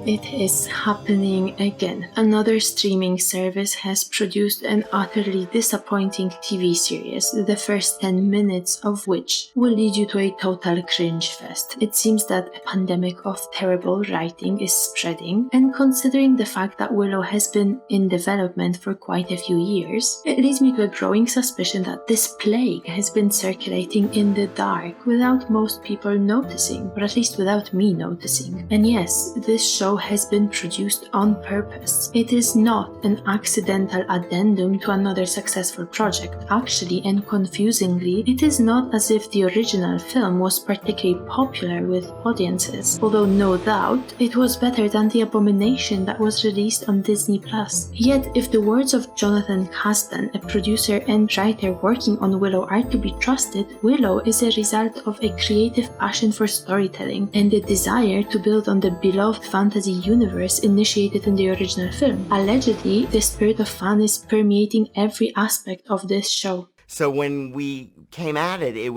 It is happening again. Another streaming service has produced an utterly disappointing TV series, the first 10 minutes of which will lead you to a total cringe fest. It seems that a pandemic of terrible writing is spreading, and considering the fact that Willow has been in development for quite a few years, it leads me to a growing suspicion that this plague has been circulating in the dark without most people noticing, or at least without me noticing. And yes, this show has been produced on purpose. It is not an accidental addendum to another successful project. Actually, and confusingly, it is not as if the original film was particularly popular with audiences, although no doubt it was better than the abomination that was released on Disney+. Yet, if the words of Jonathan Kasdan, a producer and writer working on Willow, are to be trusted, Willow is a result of a creative passion for storytelling and a desire to build on the beloved fantasy universe initiated in the original film. Allegedly, the spirit of fan is permeating every aspect of this show. So when we came at it,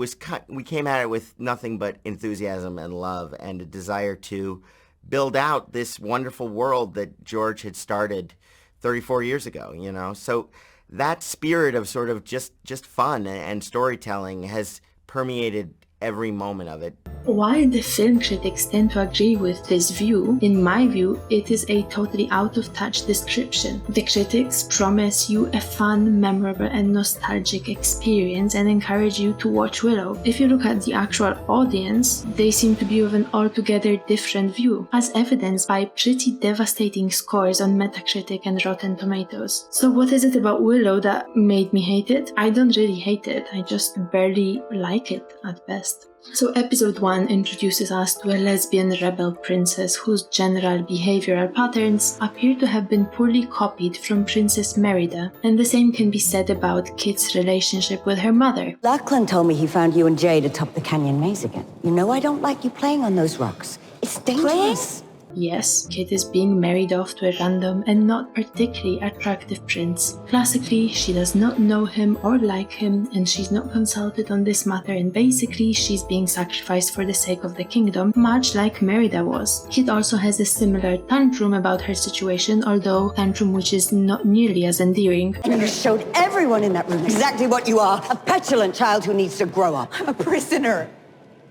we came at it with nothing but enthusiasm and love and a desire to build out this wonderful world that George had started 34 years ago, you know? So that spirit of sort of just fun and storytelling has permeated every moment of it. While the film critics tend to agree with this view, in my view, it is a totally out-of-touch description. The critics promise you a fun, memorable and nostalgic experience and encourage you to watch Willow. If you look at the actual audience, they seem to be of an altogether different view, as evidenced by pretty devastating scores on Metacritic and Rotten Tomatoes. So what is it about Willow that made me hate it? I don't really hate it, I just barely like it at best. So episode 1 introduces us to a lesbian rebel princess whose general behavioral patterns appear to have been poorly copied from Princess Merida, and the same can be said about Kit's relationship with her mother. Lachlan told me he found you and Jade atop the canyon maze again. You know I don't like you playing on those rocks. It's dangerous. Yes, Kit is being married off to a random and not particularly attractive prince. Classically, she does not know him or like him, and she's not consulted on this matter, and basically she's being sacrificed for the sake of the kingdom, much like Merida was. Kit also has a similar tantrum about her situation, although tantrum which is not nearly as endearing. You showed everyone in that room exactly what you are, a petulant child who needs to grow up. A prisoner.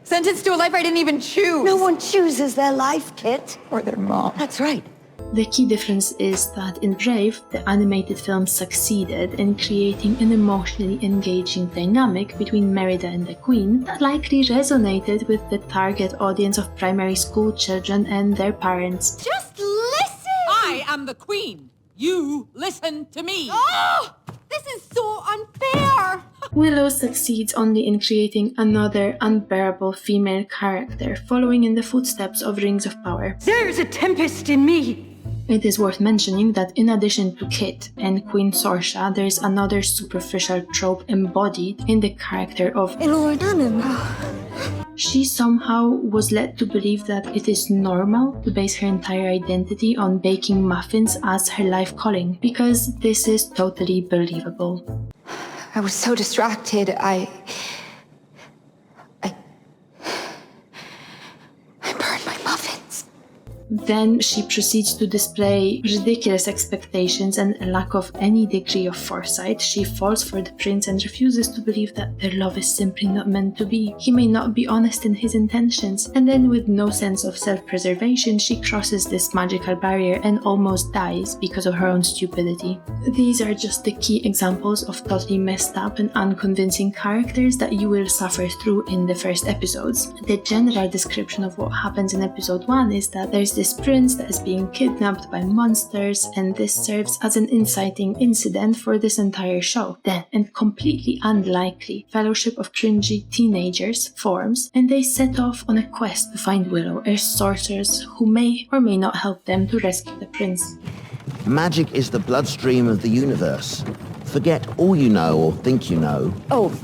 Sentenced to a life I didn't even choose. No one chooses their life, Kit. Or their mom. That's right. The key difference is that in Brave, the animated film succeeded in creating an emotionally engaging dynamic between Merida and the Queen that likely resonated with the target audience of primary school children and their parents. Just listen! I am the Queen. You listen to me. Oh! This is so unfair! Willow succeeds only in creating another unbearable female character, following in the footsteps of Rings of Power. There's a tempest in me. It is worth mentioning that in addition to Kit and Queen Sorsha, there is another superficial trope embodied in the character of Elora. She somehow was led to believe that it is normal to base her entire identity on baking muffins as her life calling, because this is totally believable. I was so distracted, I burned my muffins. Then she proceeds to display ridiculous expectations and a lack of any degree of foresight. She falls for the prince and refuses to believe that their love is simply not meant to be. He may not be honest in his intentions. And then, with no sense of self-preservation, she crosses this magical barrier and almost dies because of her own stupidity. These are just the key examples of totally messed up and unconvincing characters that you will suffer through in the first episodes. The general description of what happens in episode 1 is that there's this prince that is being kidnapped by monsters, and this serves as an inciting incident for this entire show. Then, and completely unlikely, Fellowship of Cringy Teenagers forms, and they set off on a quest to find Willow, a sorceress who may or may not help them to rescue the prince. Magic is the bloodstream of the universe. Forget all you know or think you know. Oh,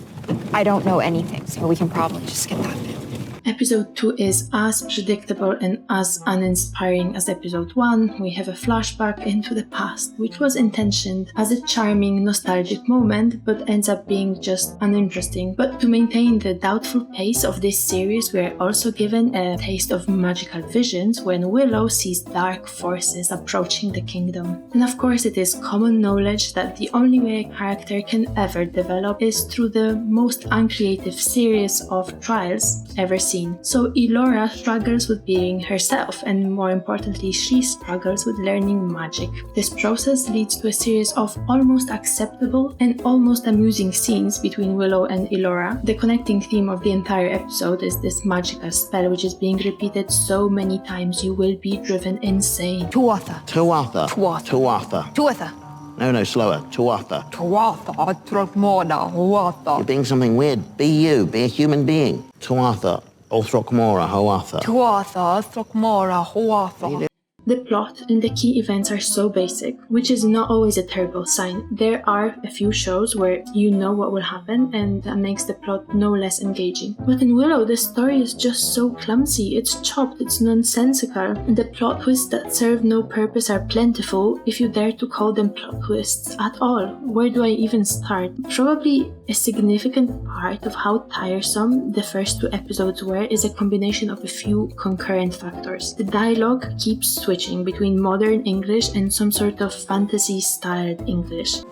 I don't know anything, so we can probably just skip that bit. Episode 2 is as predictable and as uninspiring as episode 1. We have a flashback into the past, which was intentioned as a charming, nostalgic moment, but ends up being just uninteresting. But to maintain the doubtful pace of this series, we are also given a taste of magical visions when Willow sees dark forces approaching the kingdom. And of course, it is common knowledge that the only way a character can ever develop is through the most uncreative series of trials ever seen. So Elora struggles with being herself, and more importantly, she struggles with learning magic. This process leads to a series of almost acceptable and almost amusing scenes between Willow and Elora. The connecting theme of the entire episode is this magical spell which is being repeated so many times you will be driven insane. Tuatha. Tuatha. Tuatha. Tuatha. Tuatha. No, slower. Tuatha. Tuatha. Throckmorda. Huatha. You're being something weird. Be you. Be a human being. Tuatha. Throckmora. Hoatha. Tuatha. Throckmora. Huatha. The plot and the key events are so basic, which is not always a terrible sign. There are a few shows where you know what will happen and that makes the plot no less engaging. But in Willow, the story is just so clumsy, it's chopped, it's nonsensical, and the plot twists that serve no purpose are plentiful, if you dare to call them plot twists at all. Where do I even start? Probably a significant part of how tiresome the first 2 episodes were is a combination of a few concurrent factors. The dialogue keeps switching between modern English and some sort of fantasy-styled English.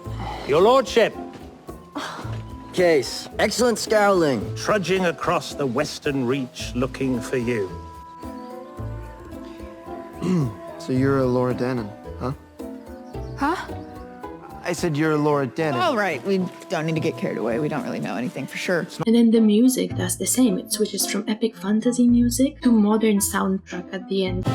Your lordship, Case. Excellent scowling. trudging across the western reach looking for you. So you're Elora Danon, huh? Huh? I said you're Elora Danon. Oh, right. We don't need to get carried away. We don't really know anything for sure. And then the music does the same. It switches from epic fantasy music to modern soundtrack at the end.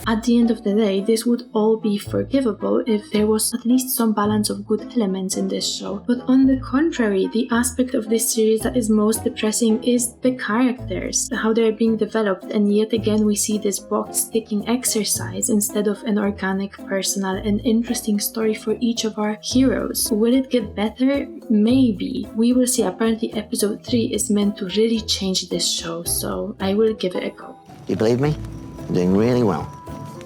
At the end of the day, this would all be forgivable if there was at least some balance of good elements in this show. But on the contrary, the aspect of this series that is most depressing is the characters, how they're being developed, and yet again we see this box-ticking exercise instead of an organic, personal, and interesting story for each of our heroes. Will it get better? Maybe. We will see. Apparently episode 3 is meant to really change this show, so I will give it a go. Do you believe me? You're doing really well.